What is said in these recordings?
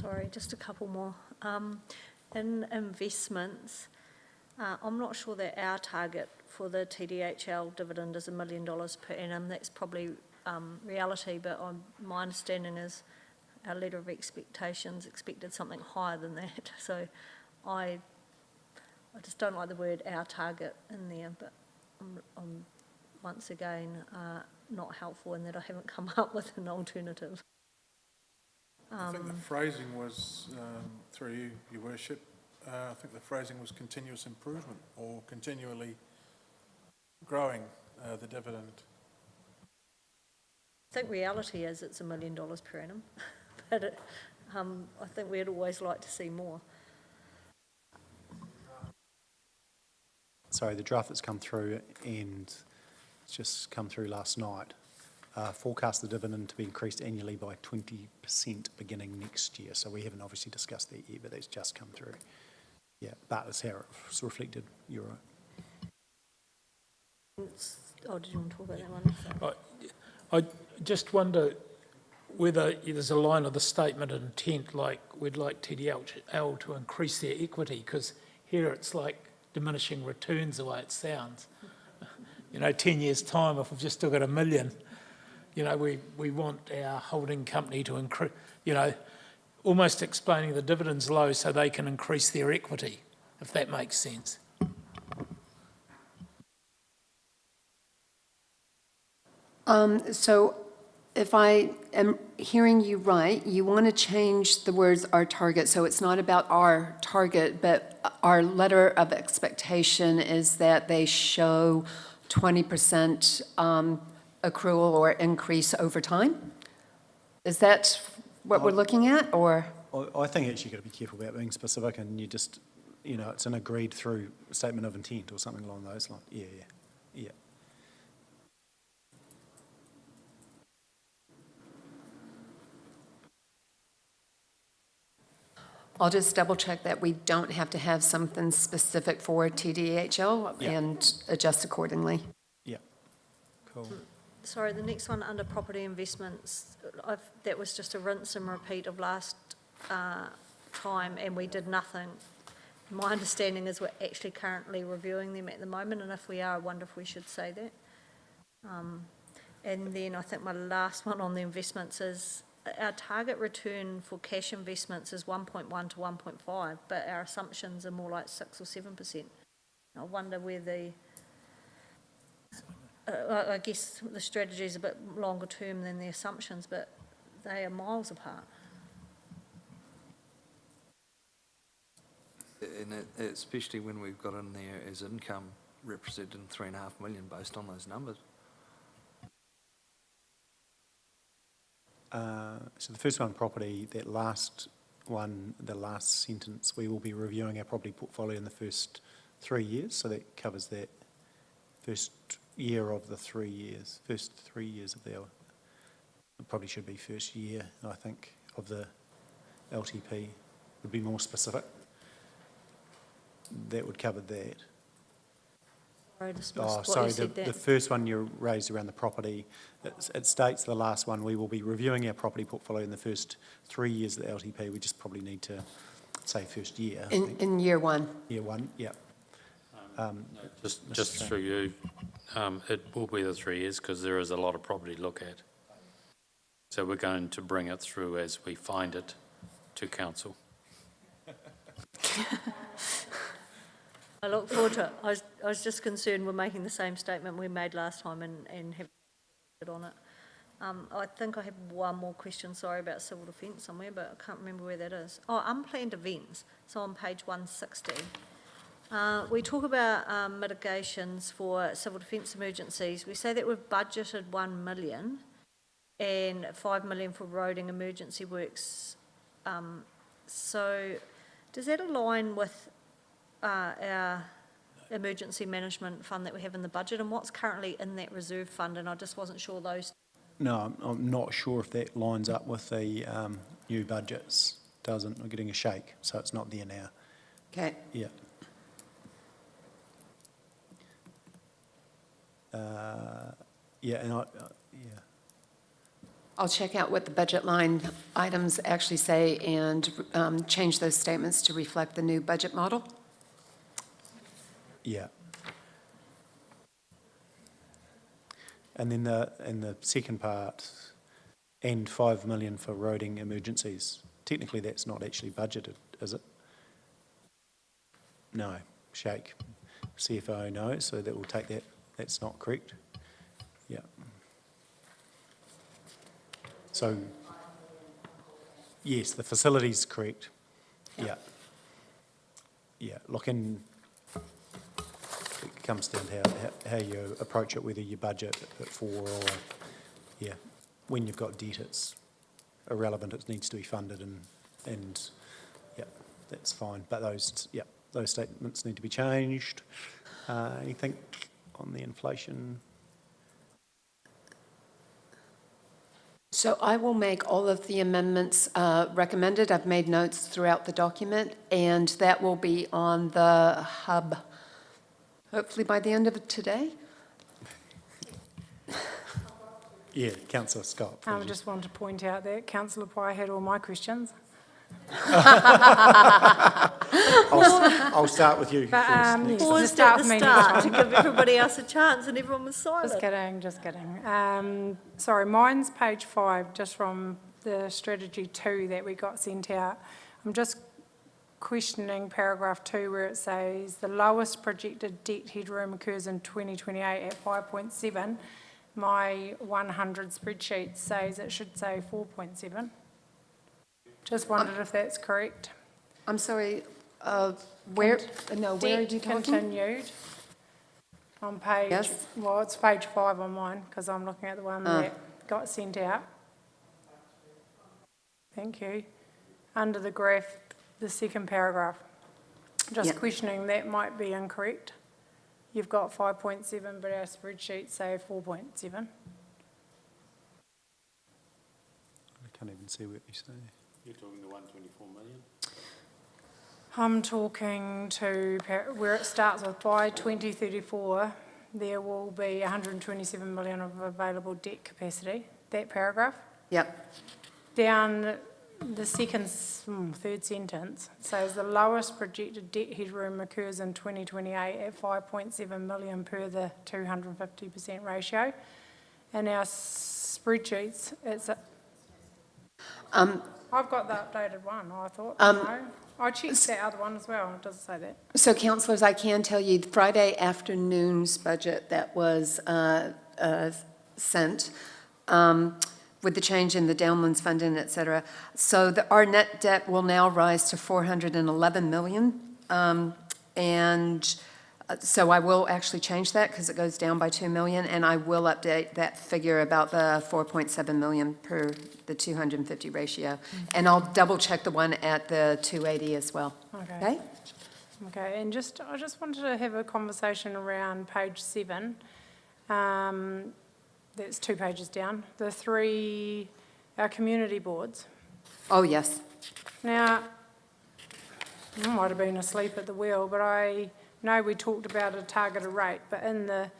Sorry, just a couple more. In investments, I'm not sure that our target for the TDHL dividend is $1 million per annum. That's probably reality, but my understanding is our letter of expectations expected something higher than that. So I just don't like the word "our target" in there, but I'm once again not helpful in that I haven't come up with an alternative. I think the phrasing was, through you, Your Worship, I think the phrasing was continuous improvement or continually growing the dividend. I think reality is it's $1 million per annum, but I think we'd always like to see more. Sorry, the draft that's come through and it's just come through last night forecast the dividend to be increased annually by 20% beginning next year. So we haven't obviously discussed that yet, but that's just come through. Yeah, but it's how it's reflected. You're right. Oh, did you want to talk about that one? Sorry. I just wonder whether there's a line of the statement of intent like we'd like TDL to increase their equity, because here it's like diminishing returns the way it sounds. 10 years' time, if we've just still got $1 million, we want our holding company to increase, almost explaining the dividends low so they can increase their equity, if that makes sense. So if I am hearing you right, you want to change the words "our target," so it's not about our target, but our letter of expectation is that they show 20% accrual or increase over time? Is that what we're looking at, or? I think actually you've got to be careful about being specific, and you just, it's an agreed through statement of intent or something along those lines. Yeah. I'll just double check that we don't have to have something specific for TDHL and adjust accordingly. Yeah, cool. Sorry, the next one under property investments, that was just a rinse and repeat of last time, and we did nothing. My understanding is we're actually currently reviewing them at the moment, and if we are, I wonder if we should say that. And then I think my last one on the investments is our target return for cash investments is 1.1 to 1.5, but our assumptions are more like 6 or 7%. I wonder where I guess the strategy is a bit longer term than the assumptions, but they are miles apart. And especially when we've got in there as income representing $3.5 million based on those numbers. So the first one, property, that last one, the last sentence, we will be reviewing our property portfolio in the first 3 years. So that covers that first year of the 3 years, first 3 years of the, it probably should be first year, I think, of the LTP would be more specific. That would cover that. Sorry, the first one you raised around the property, it states the last one, we will be reviewing our property portfolio in the first 3 years of the LTP. We just probably need to say first year. In year one. Year one, yeah. Just through you, it will be the 3 years because there is a lot of property to look at. So we're going to bring it through as we find it to council. I look forward to it. I was just concerned we're making the same statement we made last time and have it on it. I think I have one more question, sorry, about civil defence somewhere, but I can't remember where that is. Oh, unplanned events, so on page 160. We talk about mitigations for civil defence emergencies. We say that we've budgeted $1 million and $5 million for roading emergency works. So does that align with our emergency management fund that we have in the budget, and what's currently in that reserve fund? And I just wasn't sure those. No, I'm not sure if that lines up with the new budgets. Doesn't. We're getting a shake, so it's not there now. Okay. Yeah. Yeah, and I'll check out what the budget line items actually say and change those statements to reflect the new budget model. Yeah. And then in the second part, and 5 million for roading emergencies. Technically, that's not actually budgeted, is it? No, shake. CFO, no, so that will take that, that's not correct. Yeah. So, yes, the facility's correct. Yeah. Yeah, look, in, it comes down to how you approach it, whether you budget it for or, yeah, when you've got debt, it's irrelevant, it needs to be funded and yeah, that's fine. But those statements need to be changed. Anything on the inflation? So I will make all of the amendments recommended. I've made notes throughout the document, and that will be on the hub, hopefully by the end of today. Yeah, councillor Scott. I just want to point out that councillor Pye had all my questions. I'll start with you But, first. yes, next. we'll Paused start at the with me start next to time. give everybody else a chance and everyone was silent. Just kidding. Sorry, mine's page 5, just from the strategy 2 that we got sent out. I'm just questioning paragraph 2 where it says the lowest projected debt headroom occurs in 2028 at 5.7. My 100 spreadsheet says it should say 4.7. Just wondered if that's correct. I'm sorry, where are you Debt talking? continued on page, Yes. well, it's page 5 on mine, because I'm looking at the one that got sent out. Thank you. Under the graph, the second paragraph. Just Yep. questioning that might be incorrect. You've got 5.7, but our spreadsheets say 4.7. I can't even see what you say. You're talking the 124 million? I'm talking to where it starts with by 2034, there will be 127 million of available debt capacity, that paragraph. Yep, Down the third sentence, it says the lowest projected debt headroom occurs in 2028 at 5.7 million per the 250% ratio. In our spreadsheets, it's I've got the updated one, I thought, no. I checked that other one as well, it doesn't say that. so councillors, I can tell you Friday afternoon's budget that was sent, with the change in the Downlands funding, et cetera. So our net debt will now rise to 411 million. So I will actually change that because it goes down by 2 million, and I will update that figure about the 4.7 million per the 250 ratio. And I'll double check the one at the 280 as well. Okay? Okay, and I just wanted to have a conversation around page 7. That's 2 pages down. Our community boards. Oh, yes. Now, I might have been asleep at the wheel, but I know we talked about a targeted rate, but in the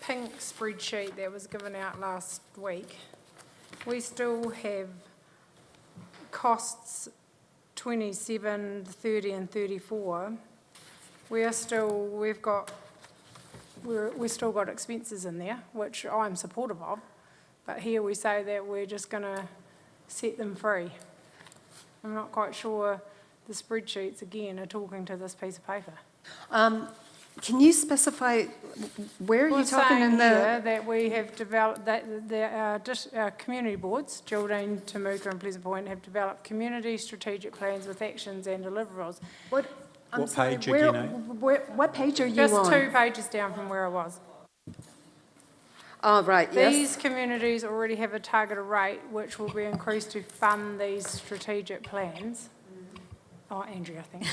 pink spreadsheet that was given out last week, we still have costs 27, 30 and 34. We've still got expenses in there, which I'm supportive of, but here we say that we're just going to set them free. I'm not quite sure the spreadsheets, again, are talking to this piece of paper. Can you specify where are you talking in We're saying the? here that we have developed, that our community boards, Geraldine, Temuka and Pleasant Point, have developed community strategic plans with actions and deliverables. What? I'm What sorry, page where- again, What page are you Just on? 2 pages down from where I was. Oh, right, yes. These communities already have a targeted rate which will be increased to fund these strategic plans. Oh, Andrea, I think.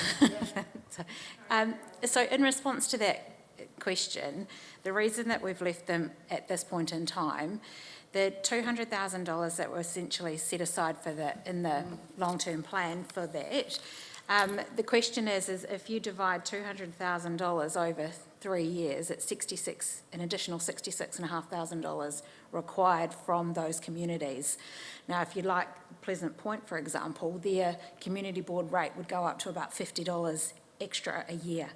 So in response to that question, the reason that we've left them at this point in time, the $200,000 that were essentially set aside in the long-term plan for that, the question is if you divide $200,000 over 3 years, it's an additional $66,500 required from those communities. Now, if you like Pleasant Point, for example, their community board rate would go up to about $50 extra a year,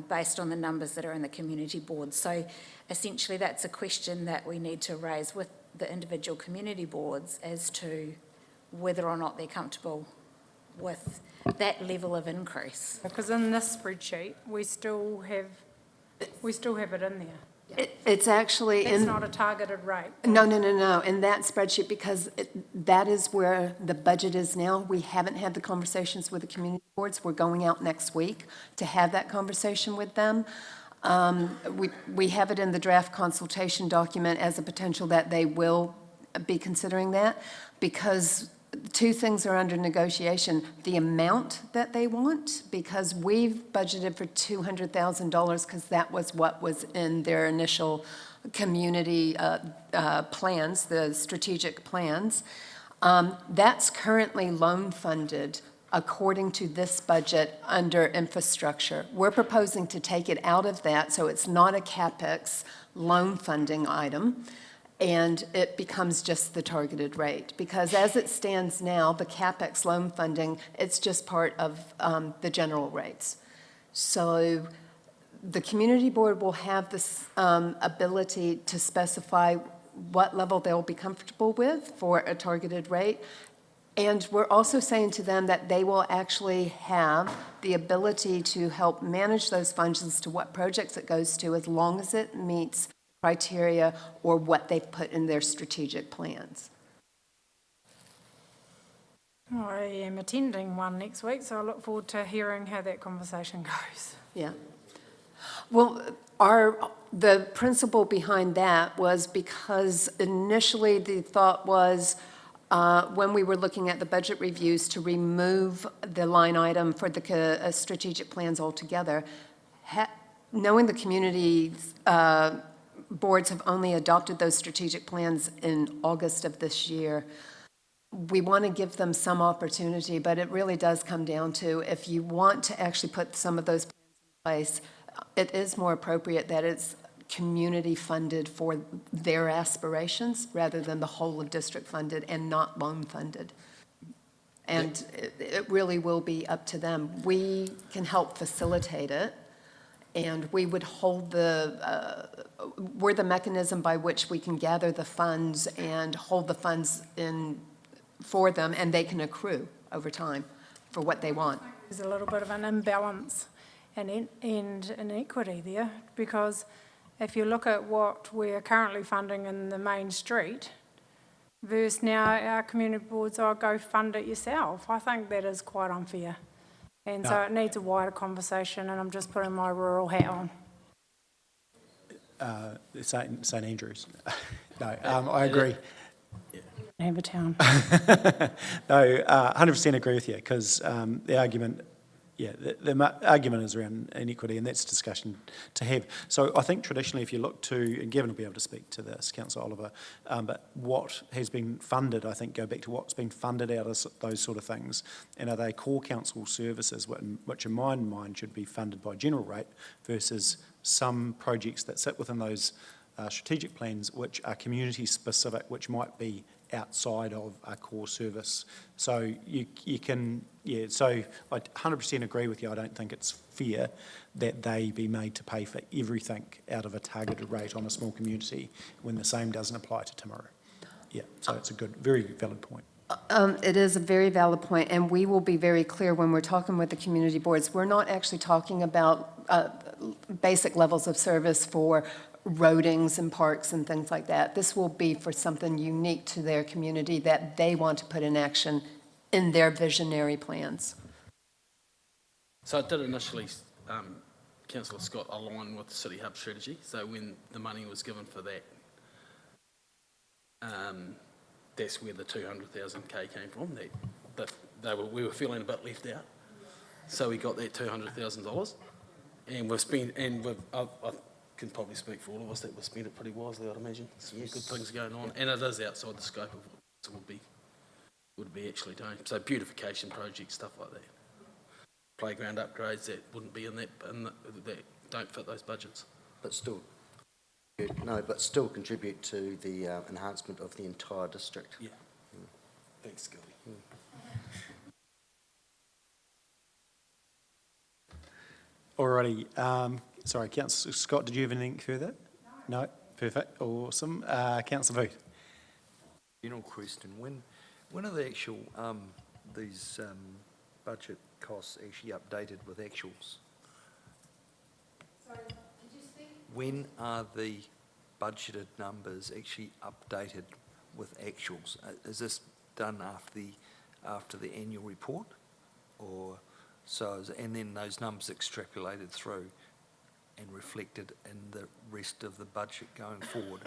based on the numbers that are in the community board. So essentially, that's a question that we need to raise with the individual community boards as to whether or not they're comfortable with that level of increase. Because in this spreadsheet, we still have it in there. It's actually It's in, not a targeted rate. no, in that spreadsheet, because that is where the budget is now. We haven't had the conversations with the community boards. We're going out next week to have that conversation with them. We have it in the draft consultation document as a potential that they will be considering that, because two things are under negotiation. The amount that they want, because we've budgeted for $200,000, because that was what was in their initial community plans, the strategic plans. That's currently loan funded according to this budget under infrastructure. We're proposing to take it out of that, so it's not a CapEx loan funding item, and it becomes just the targeted rate. Because as it stands now, the CapEx loan funding, it's just part of the general rates. So the community board will have this ability to specify what level they'll be comfortable with for a targeted rate. And we're also saying to them that they will actually have the ability to help manage those funds as to what projects it goes to, as long as it meets criteria or what they've put in their strategic plans. I am attending one next week, so I look forward to hearing how that conversation goes. Yeah. Well, the principle behind that was because initially the thought was, when we were looking at the budget reviews, to remove the line item for the strategic plans altogether. Knowing the community boards have only adopted those strategic plans in August of this year, we want to give them some opportunity, but it really does come down to, if you want to actually put some of those plans in place, it is more appropriate that it's community funded for their aspirations rather than the whole of district funded and not loan funded. And it really will be up to them. We can help facilitate it, and we would hold we're the mechanism by which we can gather the funds and hold the funds in for them, and they can accrue over time for what they want. There's a little bit of an imbalance and inequity there, because if you look at what we're currently funding in the main street versus now our community boards, go fund it yourself, I think that is quite unfair. And so it needs a wider conversation, and I'm just putting my rural hat on. St Andrews. No, I agree. Ambertown. No, 100% agree with you, because the argument, the argument is around inequity, and that's a discussion to have. So I think traditionally, if you look to, and Gavin will be able to speak to this, Councillor Oliver, but what has been funded, I think, go back to what's been funded out of those sort of things, and are they core council services, which in my mind should be funded by general rate, versus some projects that sit within those strategic plans, which are community specific, which might be outside of a core service. So you can, so I 100% agree with you. I don't think it's fair that they be made to pay for everything out of a targeted rate on a small community when the same doesn't apply to Timaru. Yeah, so it's a good, very valid point. It is a very valid point, and we will be very clear when we're talking with the community boards. We're not actually talking about basic levels of service for roadings and parks and things like that. This will be for something unique to their community that they want to put in action in their visionary plans. So it did initially, Councillor Scott, align with the City Hub strategy. So when the money was given for that, that's where the 200,000K came from. We were feeling a bit left out. So we got that $200,000, and we've spent, and I can probably speak for all of us that we've spent it pretty wisely, I'd imagine. Some good things going on, and it is outside the scope of what it would be actually doing. So beautification projects, stuff like that. Playground upgrades that wouldn't be in that don't fit those budgets. But still contribute to the enhancement of the entire district. Yeah. Thanks, Gilby. Alrighty, sorry, Councillor Scott, did you have anything further? No? Perfect, awesome. Councillor Booth? General question, when are the actual, these budget costs actually updated with actuals? Sorry, could you speak? When are the budgeted numbers actually updated with actuals? Is this done after the annual report? Or and then those numbers extrapolated through and reflected in the rest of the budget going forward?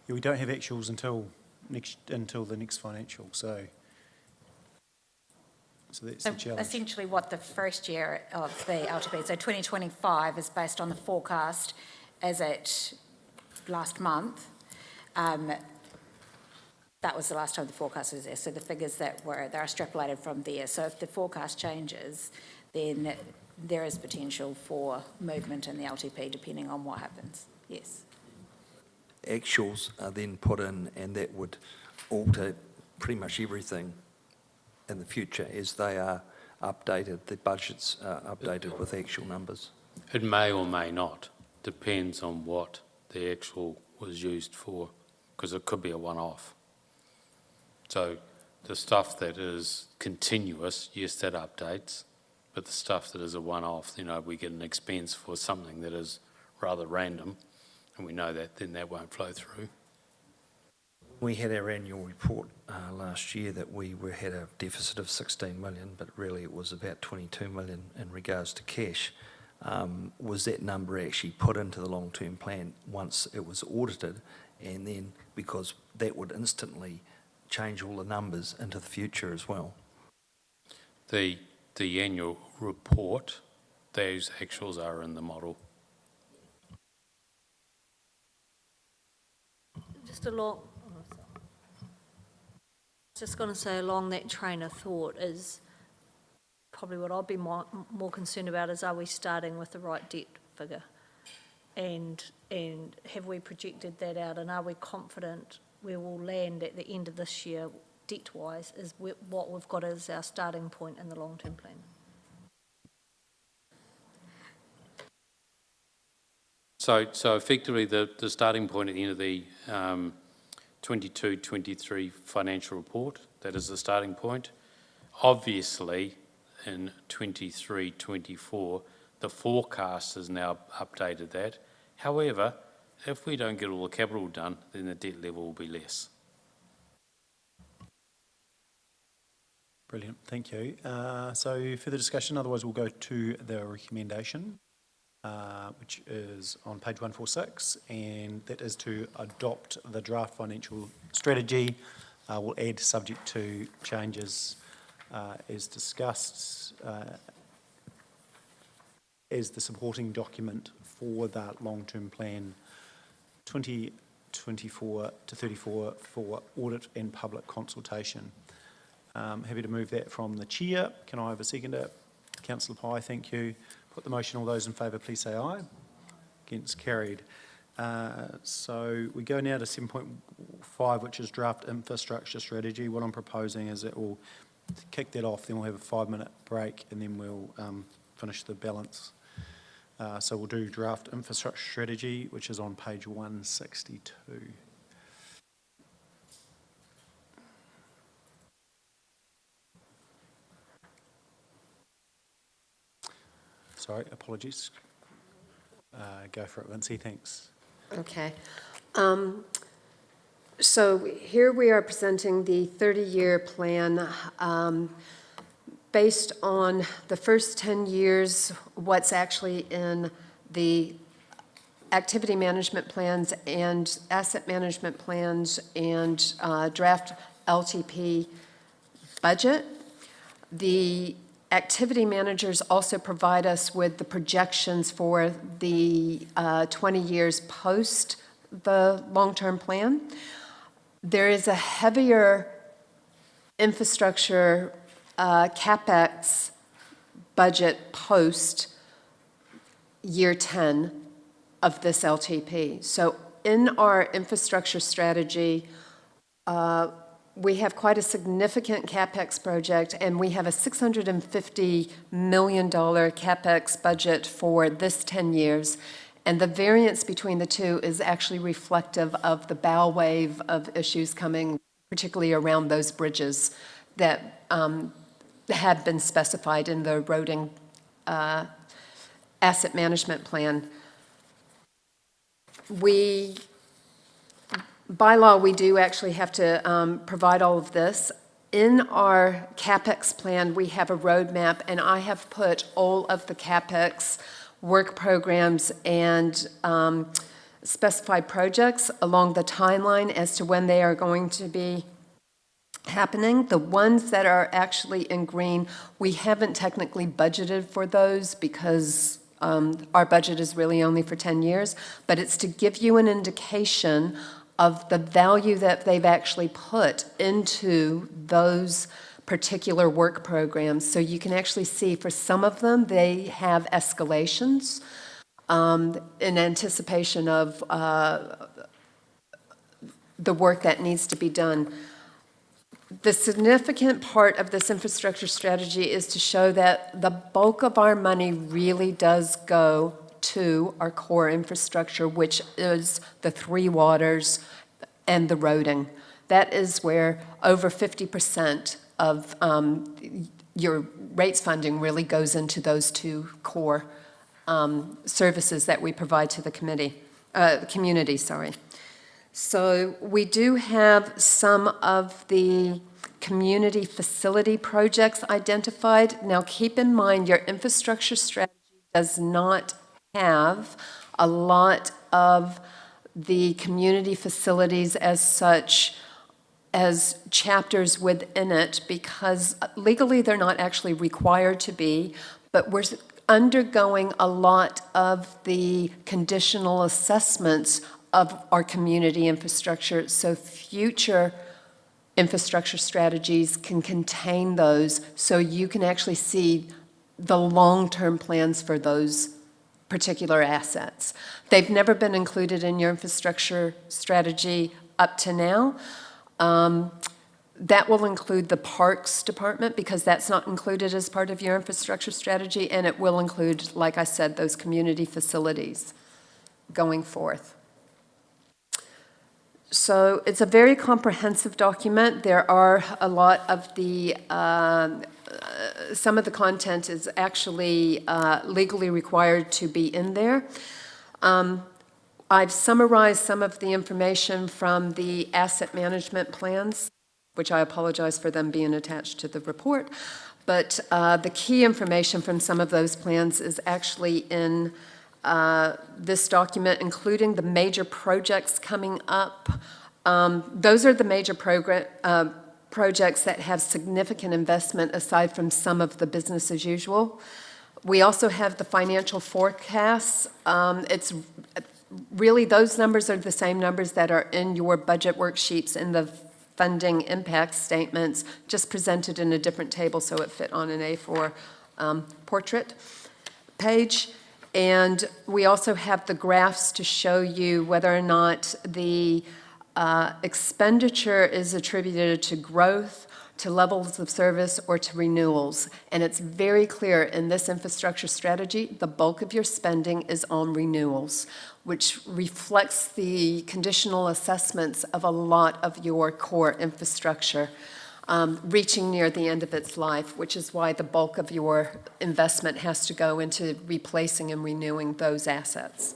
Yeah, we don't have actuals until the next financial, so that's the So challenge. essentially what the first year of the LTP, so 2025 is based on the forecast as at last month. That was the last time the forecast was there, so the figures they're extrapolated from there. So if the forecast changes, then there is potential for movement in the LTP depending on what happens, yes. Actuals are then put in, and that would alter pretty much everything in the future as they are updated, the budgets are updated with actual numbers. It may or may not, depends on what the actual was used for, because it could be a one-off. So the stuff that is continuous, yes, that updates, but the stuff that is a one-off, we get an expense for something that is rather random, and we know that, then that won't flow through. We had our annual report last year that we had a deficit of 16 million, but really it was about 22 million in regards to cash. Was that number actually put into the long-term plan once it was audited, and then because that would instantly change all the numbers into the future as well? The annual report, those actuals are in the model. Just going to say along that train of thought is probably what I'd be more concerned about is, are we starting with the right debt figure? And have we projected that out, and are we confident where we'll land at the end of this year debt-wise is what we've got as our starting point in the long-term plan? So effectively, the starting point at the end of the 22-23 financial report, that is the starting point. Obviously, in 23-24, the forecast has now updated that. However, if we don't get all the capital done, then the debt level will be less. Brilliant, thank you. So further discussion, otherwise we'll go to the recommendation, which is on page 146, and that is to adopt the draft financial strategy. We'll add subject to changes as discussed as the supporting document for that long-term plan 2024 to 34 for audit and public consultation. Happy to move that from the chair. Can I have a seconder? Councillor Pye, thank you. Put the motion. All those in favour, please say aye. Against, carried. So we go now to 7.5, which is draft infrastructure strategy. What I'm proposing is that we'll kick that off, then we'll have a 5-minute break, and then we'll finish the balance. So we'll do draft infrastructure strategy, which is on page 162. Sorry, apologies. Go for it, Vincy, thanks. Okay. So here we are presenting the 30-year plan based on the first 10 years, what's actually in the activity management plans and asset management plans and draft LTP budget. The activity managers also provide us with the projections for the 20 years post the long-term plan. There is a heavier infrastructure CapEx budget post year 10 of this LTP. So in our infrastructure strategy, we have quite a significant CapEx project, and we have a $650 million CapEx budget for this 10 years. And the variance between the two is actually reflective of the bow wave of issues coming, particularly around those bridges that had been specified in the roading asset management plan. By law, we do actually have to provide all of this. In our CapEx plan, we have a roadmap, and I have put all of the CapEx work programs and specified projects along the timeline as to when they are going to be happening. The ones that are actually in green, we haven't technically budgeted for those because our budget is really only for 10 years, but it's to give you an indication of the value that they've actually put into those particular work programs. So you can actually see for some of them, they have escalations in anticipation of the work that needs to be done. The significant part of this infrastructure strategy is to show that the bulk of our money really does go to our core infrastructure, which is the three waters and the roading. That is where over 50% of your rates funding really goes into those two core services that we provide to the community. So we do have some of the community facility projects identified. Now keep in mind your infrastructure strategy does not have a lot of the community facilities as such as chapters within it, because legally they're not actually required to be, but we're undergoing a lot of the conditional assessments of our community infrastructure, so future infrastructure strategies can contain those, so you can actually see the long-term plans for those particular assets. They've never been included in your infrastructure strategy up to now. That will include the Parks Department, because that's not included as part of your infrastructure strategy, and it will include, like I said, those community facilities going forth. So it's a very comprehensive document. There are a lot of the, some of the content is actually legally required to be in there. I've summarized some of the information from the asset management plans, which I apologize for them being attached to the report. But the key information from some of those plans is actually in this document, including the major projects coming up. Those are the major projects that have significant investment aside from some of the business as usual. We also have the financial forecasts. It's really, those numbers are the same numbers that are in your budget worksheets in the funding impact statements, just presented in a different table so it fit on an A4 portrait page. And we also have the graphs to show you whether or not the expenditure is attributed to growth, to levels of service, or to renewals. And it's very clear in this infrastructure strategy, the bulk of your spending is on renewals, which reflects the conditional assessments of a lot of your core infrastructure reaching near the end of its life, which is why the bulk of your investment has to go into replacing and renewing those assets.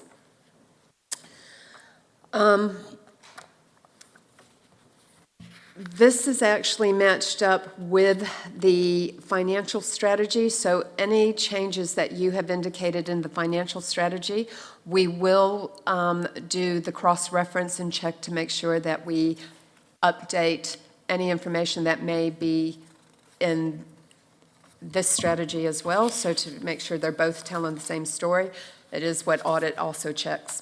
This is actually matched up with the financial strategy, so any changes that you have indicated in the financial strategy, we will do the cross-reference and check to make sure that we update any information that may be in this strategy as well, so to make sure they're both telling the same story. It is what audit also checks.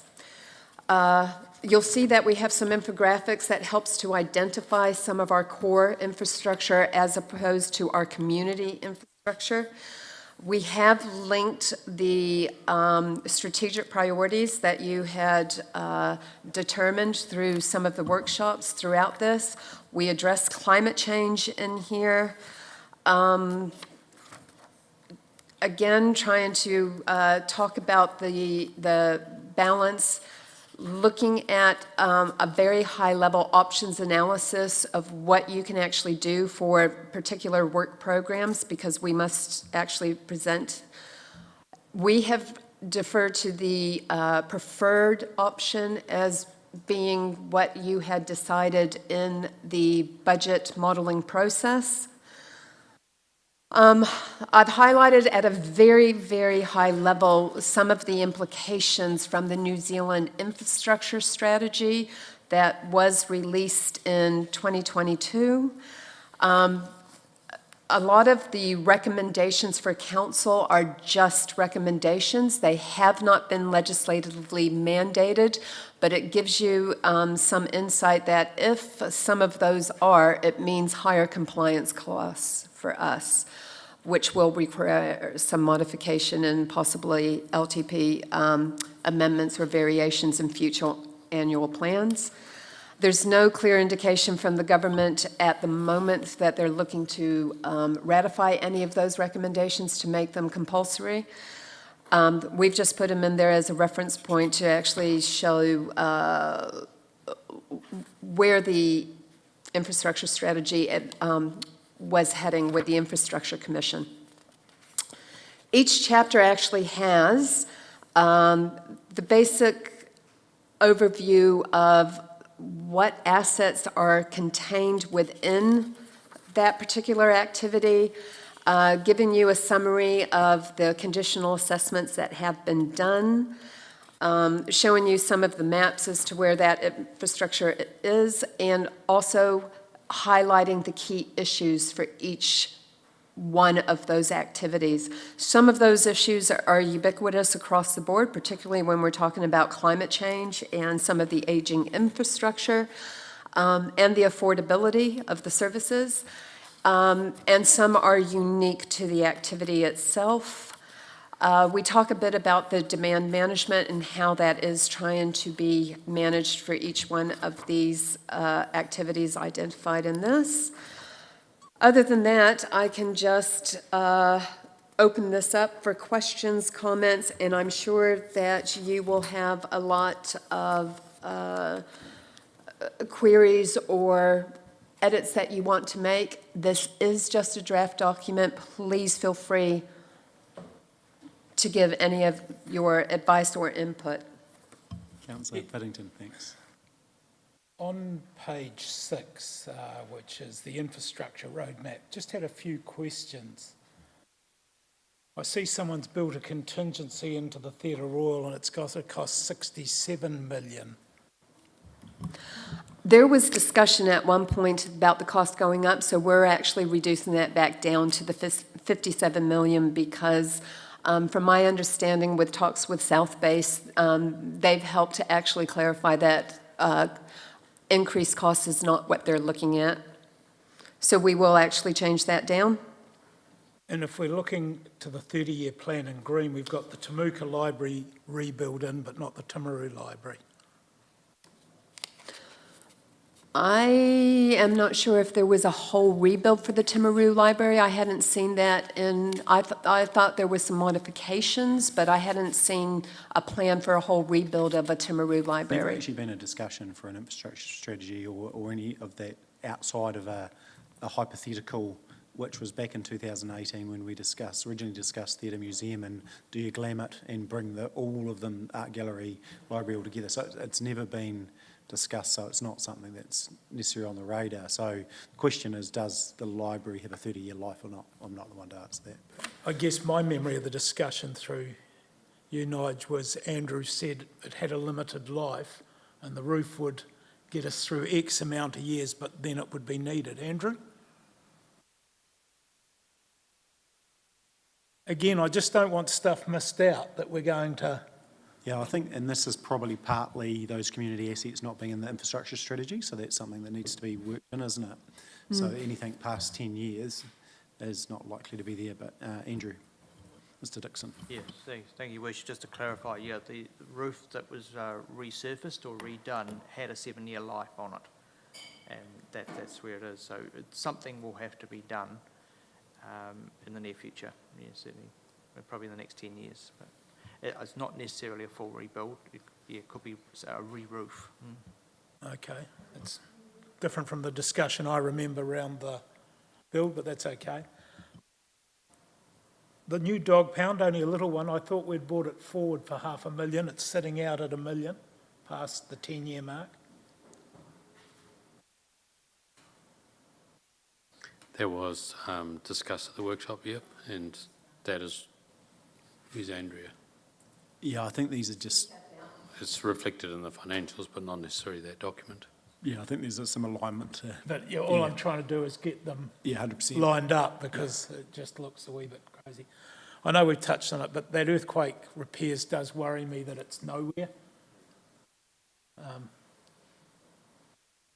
You'll see that we have some infographics that helps to identify some of our core infrastructure as opposed to our community infrastructure. We have linked the strategic priorities that you had determined through some of the workshops throughout this. We address climate change in here. Again, trying to talk about the balance, looking at a very high-level options analysis of what you can actually do for particular work programs, because we must actually present. We have deferred to the preferred option as being what you had decided in the budget modeling process. I've highlighted at a very, very high level some of the implications from the New Zealand infrastructure strategy that was released in 2022. A lot of the recommendations for council are just recommendations. They have not been legislatively mandated, but it gives you some insight that if some of those are, it means higher compliance costs for us, which will require some modification and possibly LTP amendments or variations in future annual plans. There's no clear indication from the government at the moment that they're looking to ratify any of those recommendations to make them compulsory. We've just put them in there as a reference point to actually show where the infrastructure strategy was heading with the Infrastructure Commission. Each chapter actually has the basic overview of what assets are contained within that particular activity, giving you a summary of the conditional assessments that have been done, showing you some of the maps as to where that infrastructure is, and also highlighting the key issues for each one of those activities. Some of those issues are ubiquitous across the board, particularly when we're talking about climate change and some of the aging infrastructure and the affordability of the services. And some are unique to the activity itself. We talk a bit about the demand management and how that is trying to be managed for each one of these activities identified in this. Other than that, I can just open this up for questions, comments, and I'm sure that you will have a lot of queries or edits that you want to make. This is just a draft document. Please feel free to give any of your advice or input. Councillor Whittington, thanks. On page 6, which is the infrastructure roadmap, just had a few questions. I see someone's built a contingency into the Theatre Royal and it's got to cost 67 million. There was discussion at one point about the cost going up, so we're actually reducing that back down to the 57 million because from my understanding with talks with South Base, they've helped to actually clarify that increased cost is not what they're looking at. So we will actually change that down. And if we're looking to the 30-year plan in green, we've got the Temuka Library rebuild in, but not the Timaru Library. I am not sure if there was a whole rebuild for the Timaru Library. I hadn't seen that I thought there was some modifications, but I hadn't seen a plan for a whole rebuild of a Timaru Never Library. actually been a discussion for an infrastructure strategy or any of that outside of a hypothetical, which was back in 2018 when we originally discussed Theatre Museum and do you glam it and bring all of them, art gallery, library all together. So it's never been discussed, so it's not something that's necessarily on the radar. So the question is, does the library have a 30-year life or not? I'm not the one to answer that. I guess my memory of the discussion through you, Nige, was Andrew said it had a limited life and the roof would get us through X amount of years, but then it would be needed. Andrew? Again, I just don't want stuff missed out that we're going to... Yeah, I think, and this is probably partly those community assets not being in the infrastructure strategy, so that's something that needs to be worked in, isn't it? So anything past 10 years is not likely to be there, but Andrew. Mr Dixon. Yes, thank you, Your Worship. Just to clarify, yeah, the roof that was resurfaced or redone had a 7-year life on it, and that's where it is. So something will have to be done in the near future, yeah, certainly, probably in the next 10 years. But it's not necessarily a full rebuild. It could be a re-roof. Okay, it's different from the discussion I remember around the build, but that's okay. The new dog pound, only a little one, I thought we'd brought it forward for $500,000. It's sitting out at $1 million, past the 10-year mark. That was discussed at the workshop, yep, and that is, who's Andrea? Yeah, I think these are just, It's reflected in the financials, but not necessarily that document. yeah, I think there's some alignment to, But yeah, all Yeah. I'm trying to do is get them yeah, 100%. lined up because it just looks a wee bit crazy. I know we've touched on it, but that earthquake repairs does worry me that it's nowhere.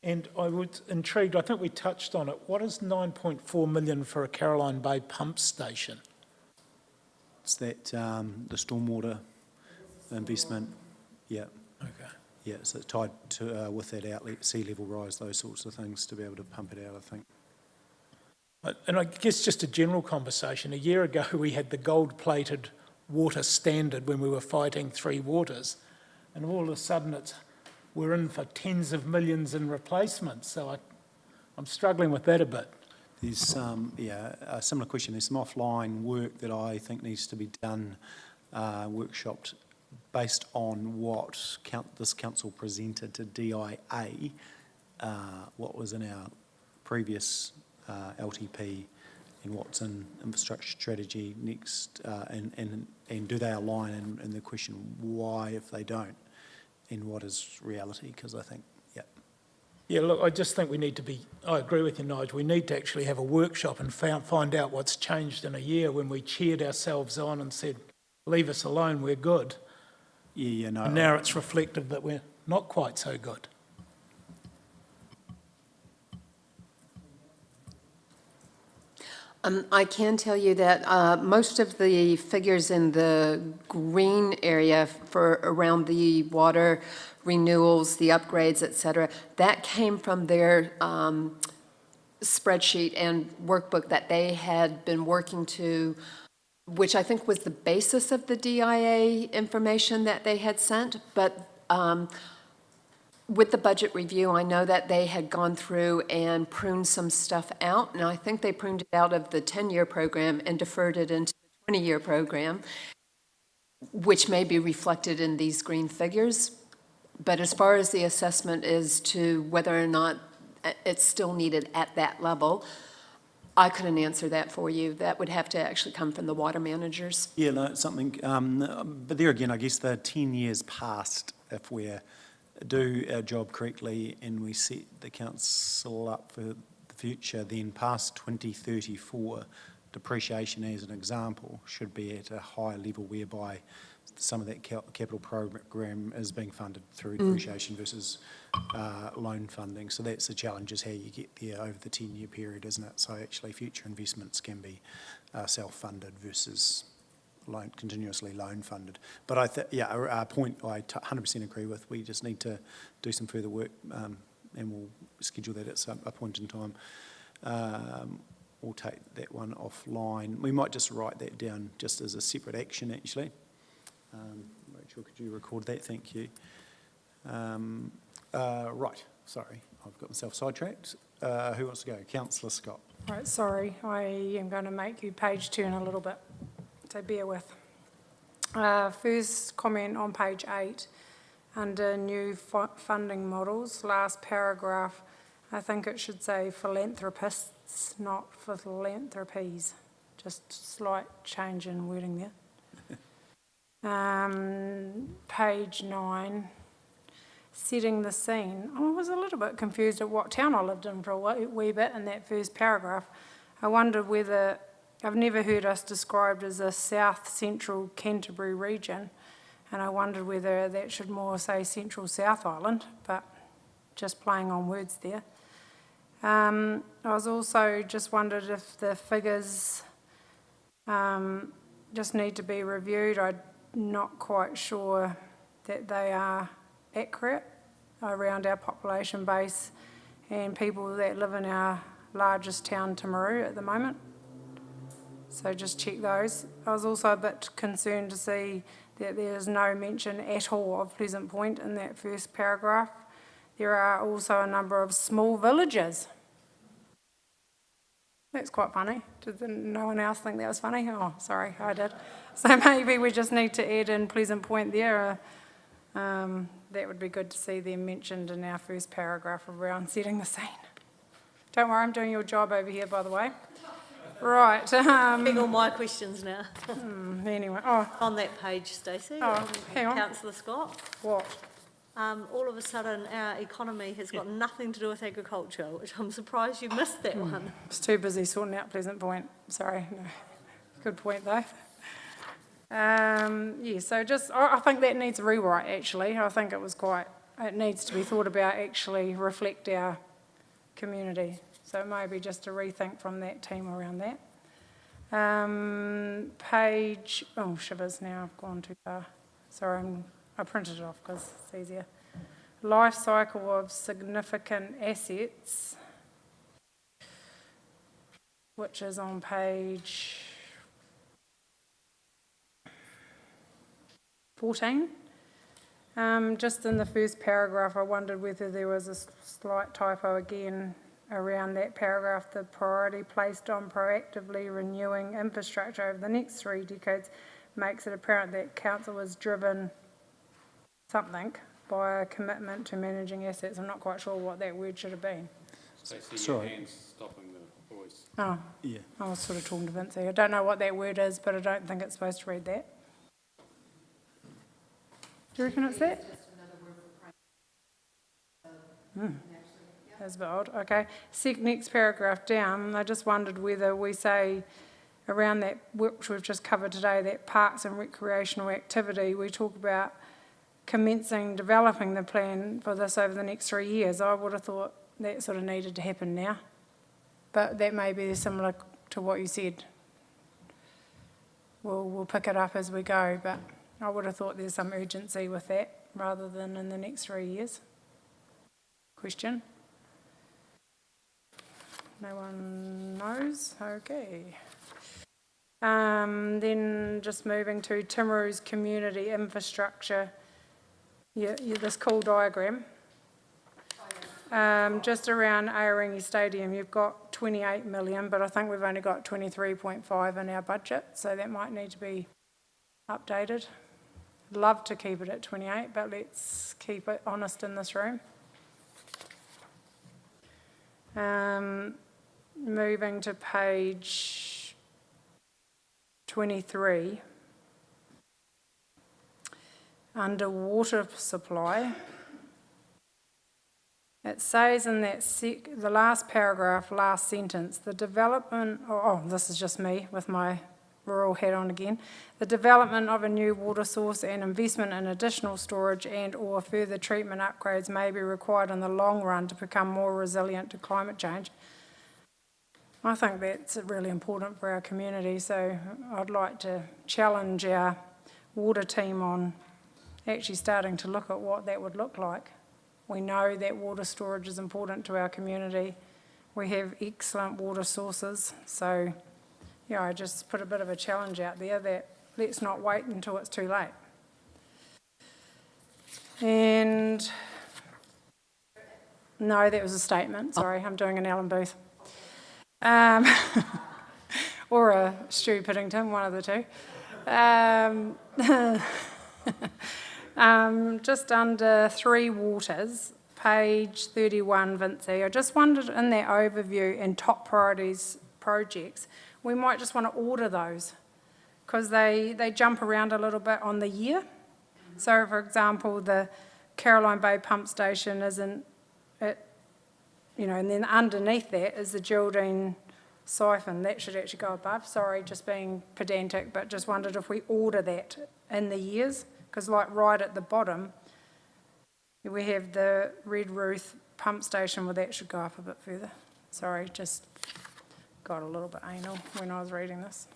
And I was intrigued, I think we touched on it, what is 9.4 million for a Caroline Bay pump station? It's that, the stormwater investment, yeah. Okay. Yeah, so it's tied to, with that outlet, sea level rise, those sorts of things to be able to pump it out, I think. And I guess just a general conversation, a year ago we had the gold-plated water standard when we were fighting Three Waters, and all of a sudden we're in for tens of millions in replacements, so I'm struggling with that a bit. There's a similar question. There's some offline work that I think needs to be done, workshopped based on what this council presented to DIA, what was in our previous LTP and what's in infrastructure strategy next, and do they align, and the question why if they don't, and what is reality, because I think, yeah. Yeah, look, I just think we need to I agree with you, Nigel, we need to actually have a workshop and find out what's changed in a year when we cheered ourselves on and said, leave us alone, we're good. Yeah, no. And now it's reflected that we're not quite so good. I can tell you that most of the figures in the green area for around the water renewals, the upgrades, et cetera, that came from their spreadsheet and workbook that they had been working to, which I think was the basis of the DIA information that they had sent. But with the budget review, I know that they had gone through and pruned some stuff out, and I think they pruned it out of the 10-year program and deferred it into the 20-year program, which may be reflected in these green figures. But as far as the assessment is to whether or not it's still needed at that level, I couldn't answer that for you. That would have to actually come from the water managers. Yeah, no, it's something, but there again, I guess the 10 years past, if we do our job correctly and we set the council up for the future, then past 2034, depreciation as an example should be at a higher level whereby some of that capital program is being funded through depreciation versus loan funding. So that's the challenge, is how you get there over the 10-year period, isn't it? So actually future investments can be self-funded versus continuously loan funded. But a point I 100% agree with. We just need to do some further work, and we'll schedule that at a point in time. We'll take that one offline. We might just write that down just as a separate action, actually. Rachel, could you record that? Thank you. Right, sorry, I've got myself sidetracked. Who wants to go? Councillor Scott. Right, sorry, I am going to make you page turn a little bit, so bear with. First comment on page 8, under new funding models, last paragraph, I think it should say philanthropists, not philanthropies. Just slight change in wording there. Page 9, setting the scene. I was a little bit confused at what town I lived in for a wee bit in that first paragraph. I wondered whether, I've never heard us described as a south central Canterbury region, and I wondered whether that should more say Central South Island, but just playing on words there. I was also just wondered if the figures just need to be reviewed. I'm not quite sure that they are accurate around our population base and people that live in our largest town, Timaru, at the moment. So just check those. I was also a bit concerned to see that there is no mention at all of Pleasant Point in that first paragraph. There are also a number of small villages. That's quite funny. Did no one else think that was funny? Oh, sorry, I did. So maybe we just need to add in Pleasant Point there. That would be good to see them mentioned in our first paragraph around setting the scene. Don't worry, I'm doing your job over here, by the way. Right. Getting all my questions now. Anyway, On that page, Stacey. hang on. Councillor Scott. What? All of a sudden, our economy has got nothing to do with agriculture, which I'm surprised you missed that one. I was too busy sorting out Pleasant Point. Sorry. No. Good point, though. Yeah, so just, I think that needs a rewrite, actually. I think it needs to be thought about, actually reflect our community. So maybe just a rethink from that team around that. Shivers now, I've gone too far. Sorry, I printed it off because it's easier. Life cycle of significant assets, which is on page 14. Just in the first paragraph, I wondered whether there was a slight typo again around that paragraph. The priority placed on proactively renewing infrastructure over the next 3 decades makes it apparent that council is driven something by a commitment to managing assets. I'm not quite sure what that word should have been. Your hand's stopping the voice. Oh, Yeah. I was sort of talking to Vince. I don't know what that word is, but I don't think it's supposed to read that. Do you reckon it's that? That's a bit odd. Okay. Next paragraph down, I just wondered whether we say around that, which we've just covered today, that parks and recreational activity, we talk about commencing developing the plan for this over the next 3 years. I would have thought that sort of needed to happen now. But that may be similar to what you said. We'll pick it up as we go, but I would have thought there's some urgency with that rather than in the next 3 years. Question? No one knows? Okay. Then just moving to Timaru's community infrastructure. Yeah, this cool diagram. Just around Aorangi Stadium, you've got 28 million, but I think we've only got 23.5 in our budget, so that might need to be updated. Love to keep it at 28, but let's keep it honest in this room. Moving to page 23. Under water supply, it says in that the last paragraph, last sentence, the development, this is just me with my rural hat on again, the development of a new water source and investment in additional storage and or further treatment upgrades may be required in the long run to become more resilient to climate change. I think that's really important for our community, so I'd like to challenge our water team on actually starting to look at what that would look like. We know that water storage is important to our community. We have excellent water sources, so yeah, I just put a bit of a challenge out there that let's not wait until it's too late. And no, that was a statement. Sorry, I'm doing an Alan Booth. Or a Stu Piddington, one of the two. Just under 3 waters, page 31, Vincey. I just wondered in that overview and top priorities projects, we might just want to order those because they jump around a little bit on the year. So, for example, the Caroline Bay Pump Station isn't, and then underneath that is the Geraldine Siphon. That should actually go above. Sorry, just being pedantic, but just wondered if we order that in the years. Because like right at the bottom, we have the Red Ruth Pump Station, well that should go up a bit further. Sorry, just got a little bit anal when I was reading this.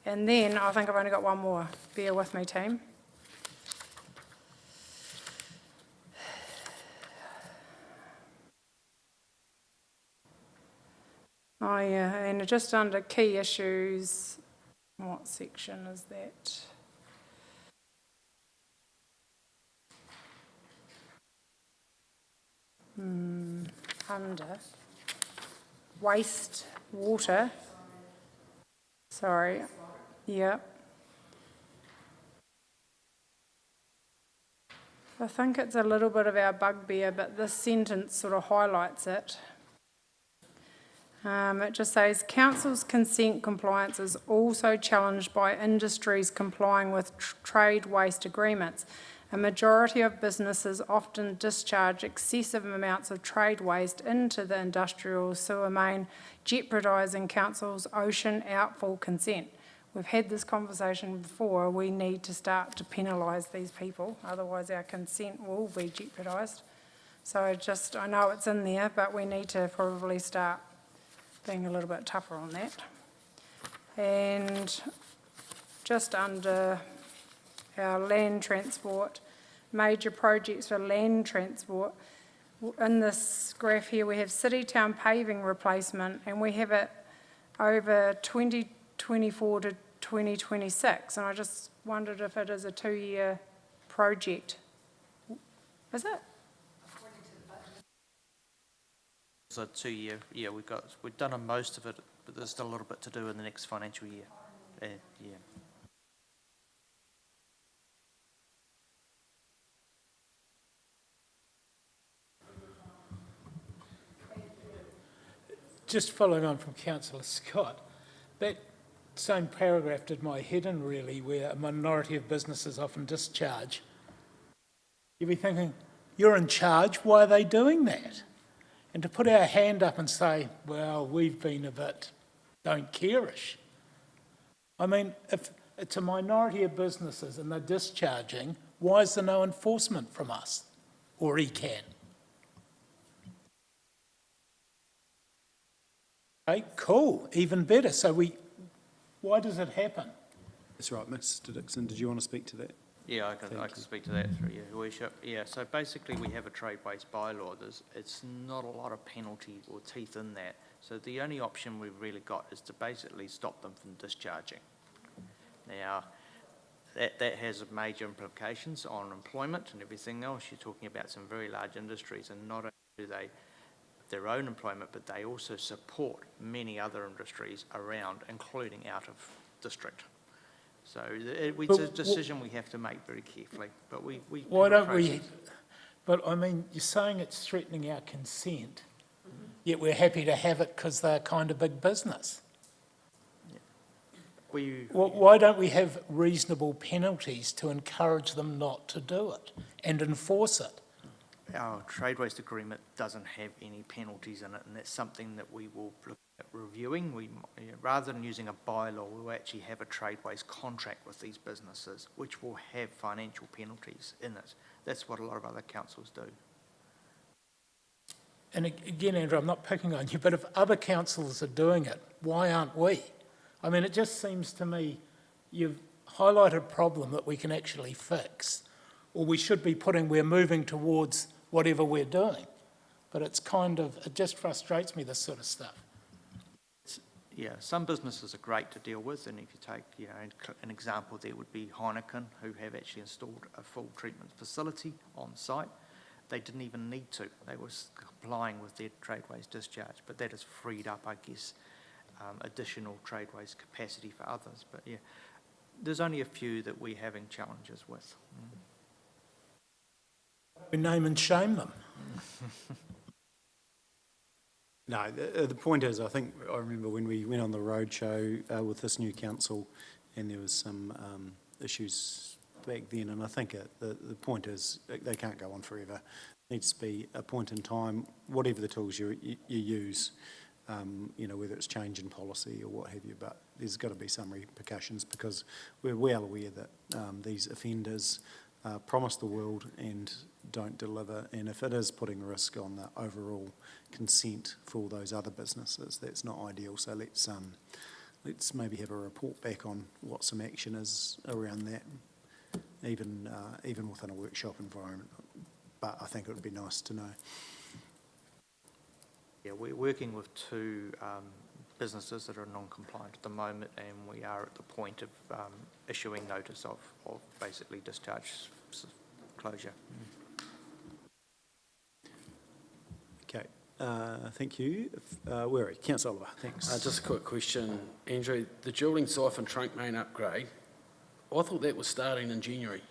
And then I think I've only got one more. Bear with me, team. Oh, yeah, and just under key issues, what section is that? Under waste water. Sorry, yeah. I think it's a little bit of our bugbear, but this sentence sort of highlights it. It just says, council's consent compliance is also challenged by industries complying with trade waste agreements. A majority of businesses often discharge excessive amounts of trade waste into the industrial sewer main, jeopardising council's ocean outfall consent. We've had this conversation before. We need to start to penalise these people, otherwise our consent will be jeopardised. So I know it's in there, but we need to probably start being a little bit tougher on that. And just under our land transport, major projects for land transport, in this graph here we have city town paving replacement, and we have it over 2024 to 2026, and I just wondered if it is a 2-year project. Is it? It's a 2-year, yeah, we've done most of it, but there's still a little bit to do in the next financial year. Yeah. Just following on from Councillor Scott, that same paragraph did my head in really, where a minority of businesses often discharge. You'd be thinking, you're in charge, why are they doing that? And to put our hand up and say, well, we've been a bit don't care-ish. I mean, if it's a minority of businesses and they're discharging, why is there no enforcement from us or ECAN? Okay, cool, even better. So why does it happen? That's right, Mr Dixon, did you want to speak to that? Yeah, I can speak to that through your worship. Yeah, so basically we have a trade waste bylaw. It's not a lot of penalty or teeth in that. So the only option we've really got is to basically stop them from discharging. Now, that has major implications on employment and everything else. You're talking about some very large industries, and not only do they their own employment, but they also support many other industries around, including out of district. So it's a decision we have to make very carefully, but we Why have a don't we, process. but I mean, you're saying it's threatening our consent, yet we're happy to have it because they're kind of big business. Why don't we have reasonable penalties to encourage them not to do it and enforce it? Our trade waste agreement doesn't have any penalties in it, and that's something that we will look at reviewing. Rather than using a bylaw, we'll actually have a trade waste contract with these businesses, which will have financial penalties in it. That's what a lot of other councils do. And again, Andrew, I'm not picking on you, but if other councils are doing it, why aren't we? I mean, it just seems to me you've highlighted a problem that we can actually fix, or we should be we're moving towards whatever we're doing. But it's it just frustrates me, this sort of stuff. Yeah, some businesses are great to deal with, and if you take, an example, there would be Heineken, who have actually installed a full treatment facility on site. They didn't even need to. They were complying with their trade waste discharge, but that has freed up, I guess, additional trade waste capacity for others. But yeah, there's only a few that we're having challenges with. We name and shame them. No, the point is, I remember when we went on the roadshow with this new council, and there was some issues back then, and I think the point is they can't go on forever. There needs to be a point in time, whatever the tools you use, whether it's change in policy or what have you, but there's got to be some repercussions, because we're well aware that these offenders promise the world and don't deliver, and if it is putting risk on the overall consent for those other businesses, that's not ideal. So let's maybe have a report back on what some action is around that, even within a workshop environment. But I think it would be nice to know. Yeah, we're working with two businesses that are non-compliant at the moment, and we are at the point of issuing notice of basically discharge closure. Okay, thank you. Wary, Councillor Oliver, thanks. Just a quick question, Andrew. The Geraldine Siphon trunk main upgrade, I thought that was starting in January,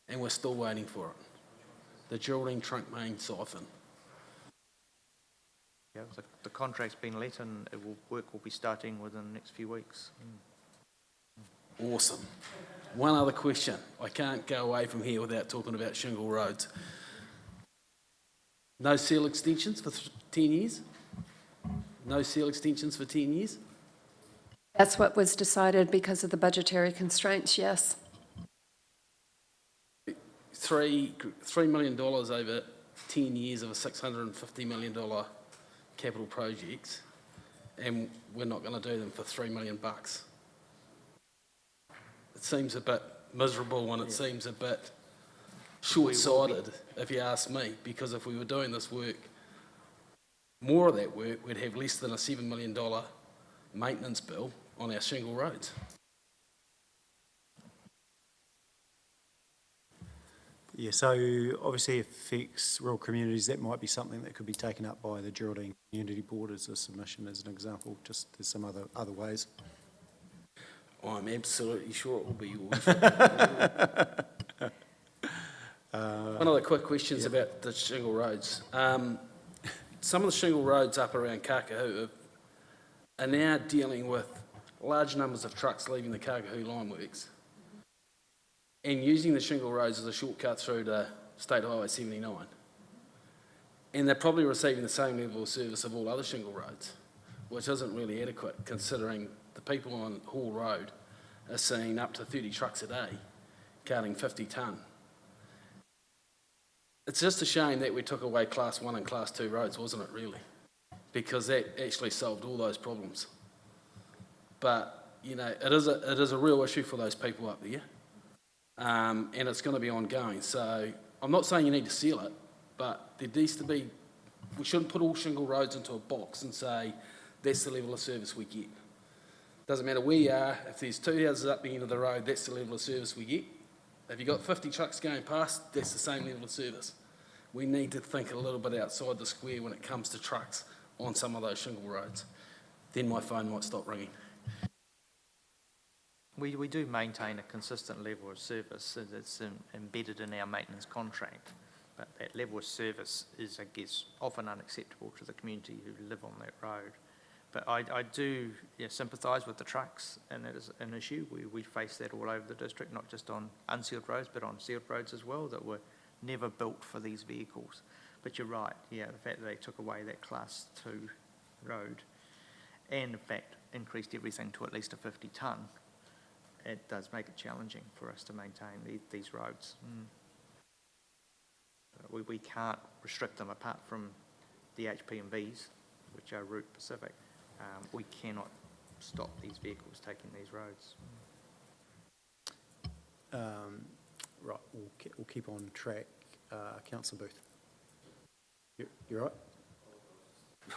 and we're still waiting for it. The Geraldine trunk main siphon. Yeah, the contract's been let, and work will be starting within the next few weeks. Awesome. One other question. I can't go away from here without talking about Shingle Roads. No seal extensions for 10 years? No seal extensions for 10 years? That's what was decided because of the budgetary constraints, yes. $3 million over 10 years of a $650 million capital projects, and we're not going to do them for $3 million. It seems a bit miserable, and it seems a bit short-sighted, if you ask me, because if we were doing this work, more of that work, we'd have less than a $7 million maintenance bill on our shingle roads. Yeah, so obviously affects rural communities. That might be something that could be taken up by the Geraldine Community Board as a submission, as an example. Just there's some other ways. I'm absolutely sure it will be yours. One of the quick questions about the shingle roads. Some of the shingle roads up around Kākahu are now dealing with large numbers of trucks leaving the Kākahu line works and using the shingle roads as a shortcut through to State Highway 79. And they're probably receiving the same level of service of all other shingle roads, which isn't really adequate considering the people on Hall Road are seeing up to 30 trucks a day, carting 50 tonne. It's just a shame that we took away Class 1 and Class 2 roads, wasn't it, really? Because that actually solved all those problems. But, you know, it is a real issue for those people up there, and it's going to be ongoing. So I'm not saying you need to seal it, but there needs to be, we shouldn't put all shingle roads into a box and say, that's the level of service we get. Doesn't matter where you are, if there's two houses up the end of the road, that's the level of service we get. If you've got 50 trucks going past, that's the same level of service. We need to think a little bit outside the square when it comes to trucks on some of those shingle roads. Then my phone might stop ringing. We do maintain a consistent level of service. It's embedded in our maintenance contract, but that level of service is, I guess, often unacceptable to the community who live on that road. But I do sympathise with the trucks, and that is an issue. We face that all over the district, not just on unsealed roads, but on sealed roads as well, that were never built for these vehicles. But you're right, the fact that they took away that Class 2 road, and in fact increased everything to at least a 50 tonne, it does make it challenging for us to maintain these roads. We can't restrict them apart from the HPMVs, which are route specific. We cannot stop these vehicles taking these roads. Right, we'll keep on track. Councillor Booth. You right?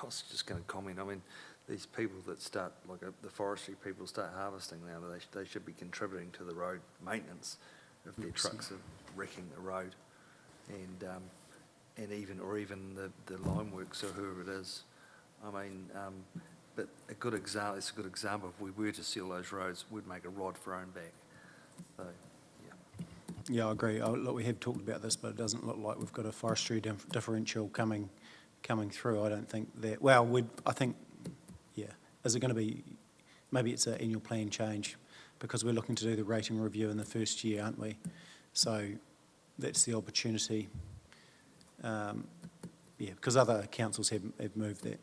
I was just going to comment, I mean, these people that start, like the forestry people start harvesting now, they should be contributing to the road maintenance if their trucks are wrecking the road. And even the line works or whoever it is. I mean, but it's a good example, if we were to seal those roads, we'd make a rod for our own back. So, Yeah, I agree. Look, we have talked about this, but it doesn't look like we've got a forestry differential coming through. I don't think that, well, I think, yeah, is it going to be, maybe it's an annual plan change, because we're looking to do the rating review in the first year, aren't we? So that's the opportunity. Yeah, because other councils have moved that.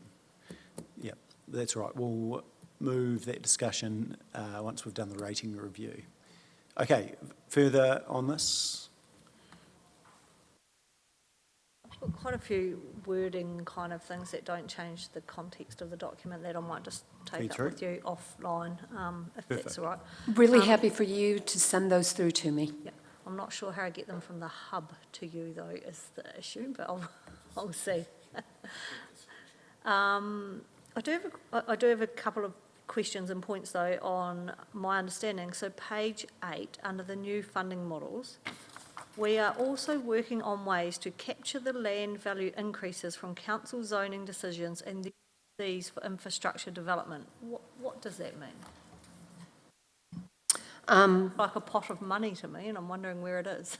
Yeah, that's right. We'll move that discussion once we've done the rating review. Okay, further on this? got quite a few wording kind of things that don't change the context of the document that I might just take up True. with you offline, if that's Perfect. all right. Really happy for you to send those through to me. Yeah, I'm not sure how I get them from the hub to you, though, is the issue, but I'll see. I do have a couple of questions and points, though, on my understanding. So page 8, under the new funding models, we are also working on ways to capture the land value increases from council zoning decisions and these for infrastructure development. What does that mean? Like a pot of money to me, and I'm wondering where it is.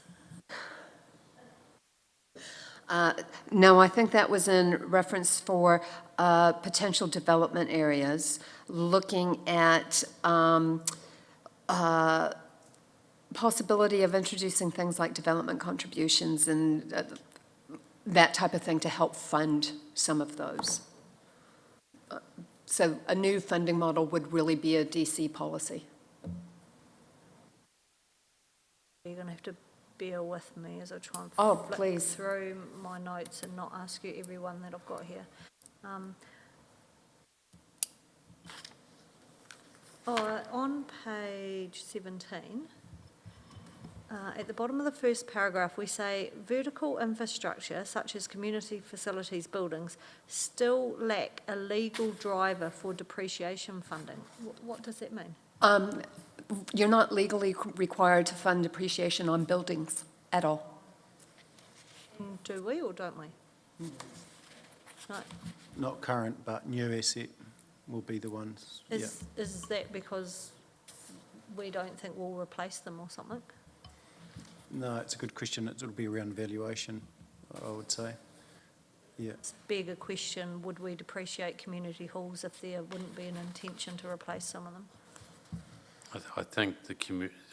No, I think that was in reference for potential development areas, looking at possibility of introducing things like development contributions and that type of thing to help fund some of those. So a new funding model would really be a DC policy. You're going to have to bear with me as I try and Oh, flick please. through my notes and not ask you every one that I've got here. On page 17, at the bottom of the first paragraph, we say vertical infrastructure such as community facilities buildings still lack a legal driver for depreciation funding. What does that mean? You're not legally required to fund depreciation on buildings at all. Do we or don't we? No. Not current, but new asset will be the ones. Yeah. Is that because we don't think we'll replace them or something? No, it's a good question. It'll be around valuation, I would say. Yeah. It's a bigger question, would we depreciate community halls if there wouldn't be an intention to replace some of them? I think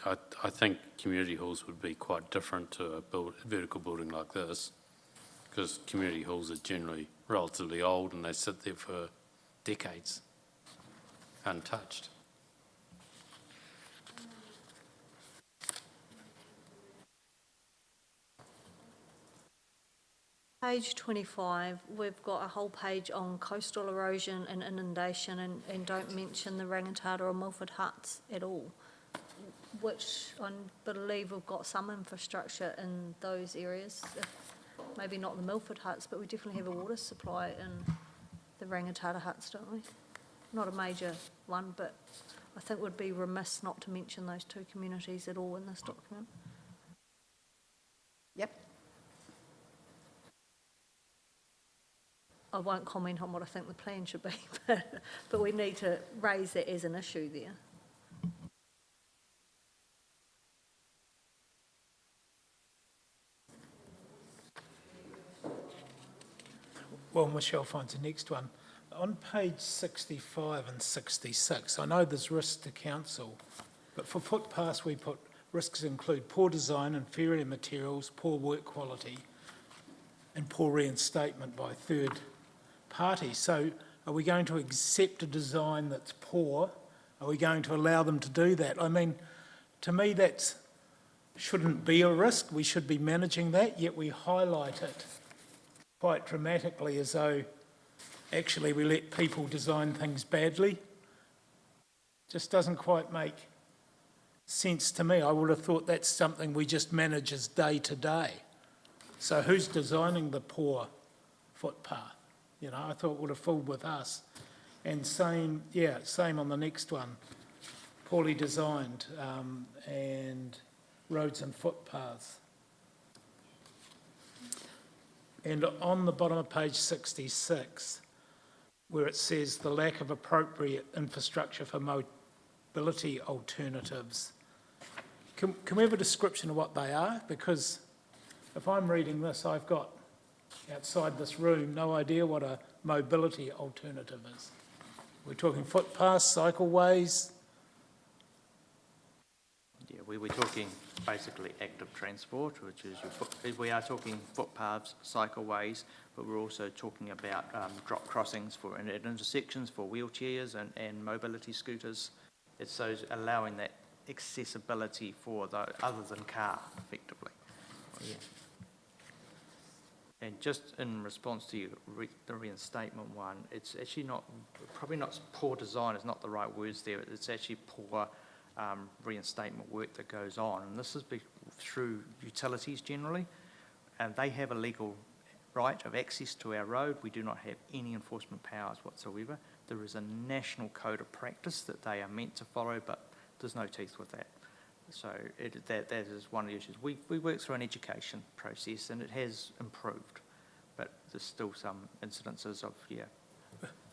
I think community halls would be quite different to a vertical building like this, because community halls are generally relatively old and they sit there for decades, untouched. Page 25, we've got a whole page on coastal erosion and inundation and don't mention the Rangitata or Milford huts at all, which I believe we've got some infrastructure in those areas. Maybe not the Milford huts, but we definitely have a water supply in the Rangitata huts, don't we? Not a major one, but I think we'd be remiss not to mention those two communities at all in this document. Yep. I won't comment on what I think the plan should be, but we need to raise that as an issue there. Well, Michelle finds the next one. On page 65 and 66, I know there's risks to council, but for footpaths we put risks include poor design, inferior materials, poor work quality, and poor reinstatement by third parties. So are we going to accept a design that's poor? Are we going to allow them to do that? I mean, to me that shouldn't be a risk. We should be managing that, yet we highlight it quite dramatically as though actually we let people design things badly. Just doesn't quite make sense to me. I would have thought that's something we just manage as day to day. So who's designing the poor footpath? You know, I thought it would have fallen with us. And same on the next one. Poorly designed and roads and footpaths. And on the bottom of page 66, where it says the lack of appropriate infrastructure for mobility alternatives, can we have a description of what they are? Because if I'm reading this, I've got, outside this room, no idea what a mobility alternative is. We're talking footpaths, cycleways. Yeah, we were talking basically active transport, which is we are talking footpaths, cycleways, but we're also talking about drop crossings at intersections for wheelchairs and mobility scooters. It's those allowing that accessibility for the other than car, effectively. Yeah. And just in response to your the reinstatement one, it's actually not, probably not poor design is not the right words there. It's actually poor reinstatement work that goes on. And this is through utilities generally, and they have a legal right of access to our road. We do not have any enforcement powers whatsoever. There is a national code of practice that they are meant to follow, but there's no teeth with that. So that is one of the issues. We work through an education process and it has improved, but there's still some incidences of,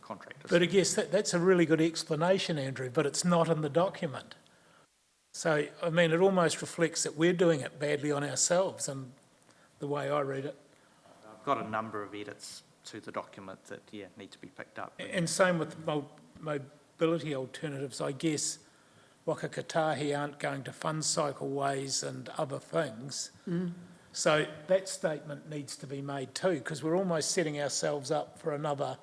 contractors. But I guess that's a really good explanation, Andrew, but it's not in the document. So, I mean, it almost reflects that we're doing it badly on ourselves, and the way I read it. I've got a number of edits to the document that, need to be picked up. And same with mobility alternatives, I guess. Waka Kotahi aren't going to fund cycleways and other things. So that statement needs to be made too, because we're almost setting ourselves up for another,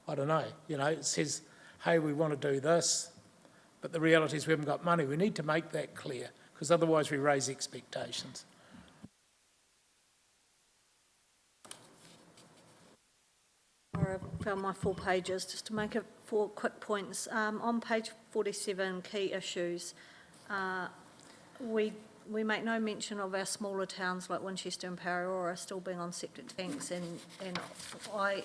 I don't know, it says, hey, we want to do this, but the reality is we haven't got money. We need to make that clear, because otherwise we raise expectations. I found my 4 pages, just to make it 4 quick points. On page 47, key issues, we make no mention of our smaller towns like Winchester and Paraora still being on septic tanks, and I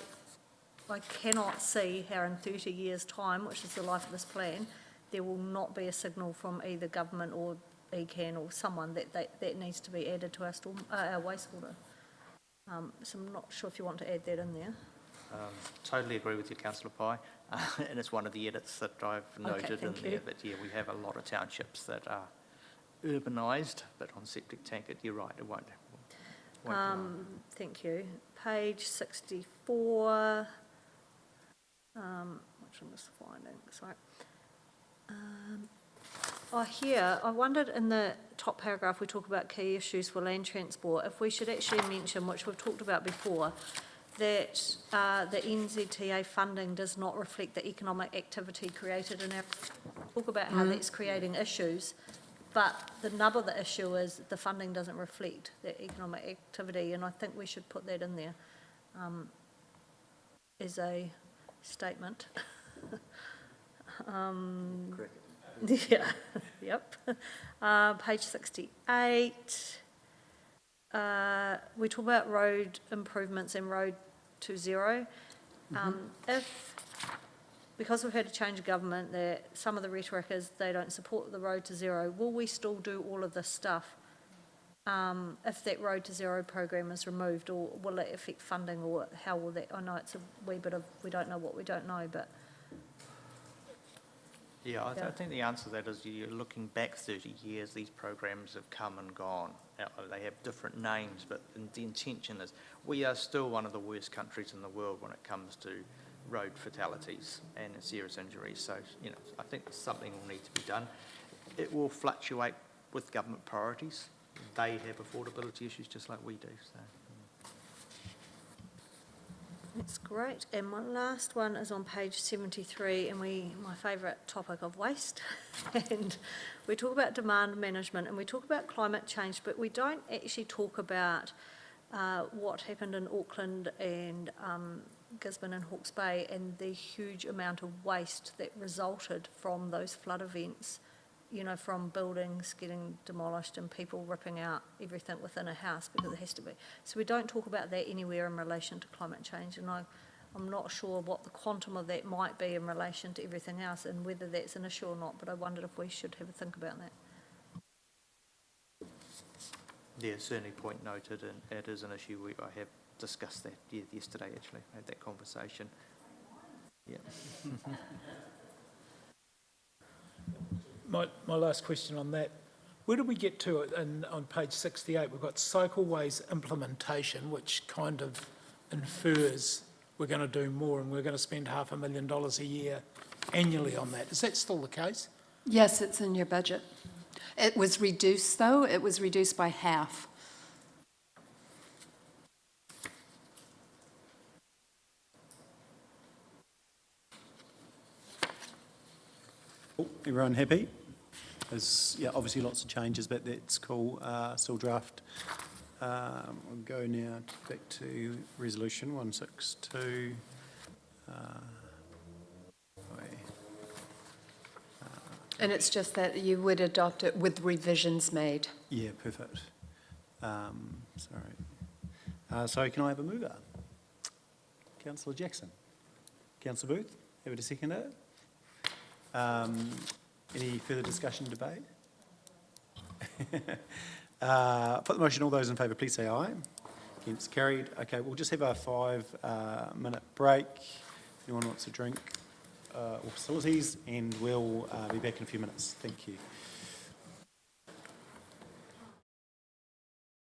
cannot see how in 30 years' time, which is the life of this plan, there will not be a signal from either government or ECAN or someone that needs to be added to our wastewater. So I'm not sure if you want to add that in there. Totally agree with you, Councillor Pye, and it's one of the edits that I've noted in there. But we have a lot of townships that are urbanised, but on septic tank, you're right, it won't Thank you. Page 64. Which I'm just finding, sorry. I wondered in the top paragraph we talk about key issues for land transport, if we should actually mention, which we've talked about before, that the NZTA funding does not reflect the economic activity created in our... Talk about how that's creating issues, but the nub of the issue is the funding doesn't reflect that economic activity, and I think we should put that in there as a statement. Yeah, yep. Page 68. We talk about road improvements and road to zero. Because we've had a change of government, that some of the rhetoric is they don't support the road to zero, will we still do all of this stuff if that road to zero program is removed, or will it affect funding, or how will that? I know it's a wee bit of we don't know what we don't know, but I think the answer to that is you're looking back 30 years, these programs have come and gone. Now, they have different names, but the intention is we are still one of the worst countries in the world when it comes to road fatalities and serious injuries. So, I think something will need to be done. It will fluctuate with government priorities. They have affordability issues just like we do. So. that's great. And my last one is on page 73, and my favourite topic of waste. And we talk about demand management and we talk about climate change, but we don't actually talk about what happened in Auckland and Gisborne and Hawke's Bay and the huge amount of waste that resulted from those flood events, from buildings getting demolished and people ripping out everything within a house because it has to be. So we don't talk about that anywhere in relation to climate change, and I'm not sure what the quantum of that might be in relation to everything else and whether that's an issue or not, but I wondered if we should have a think about that. Yeah, certainly point noted, and it is an issue I have discussed that yesterday, actually, had that conversation. Yeah. My last question on that, where did we get to on page 68? We've got cycleways implementation, which kind of infers we're going to do more and we're going to spend $500,000 a year annually on that. Is that still the case? Yes, it's in your budget. It was reduced, though. It was reduced by half. Cool. Everyone happy? There's obviously lots of changes, but that's cool. Still draft We'll go now back to resolution 162. And it's just that you would adopt it with revisions made. Yeah, perfect. So can I have a mover? Councillor Jackson. Councillor Booth, happy to second it. Any further discussion, debate? Put the motion, all those in favour, please say aye. Against, carried. Okay, we'll just have a 5-minute break. If anyone wants a drink or facilities, and we'll be back in a few minutes. Thank you.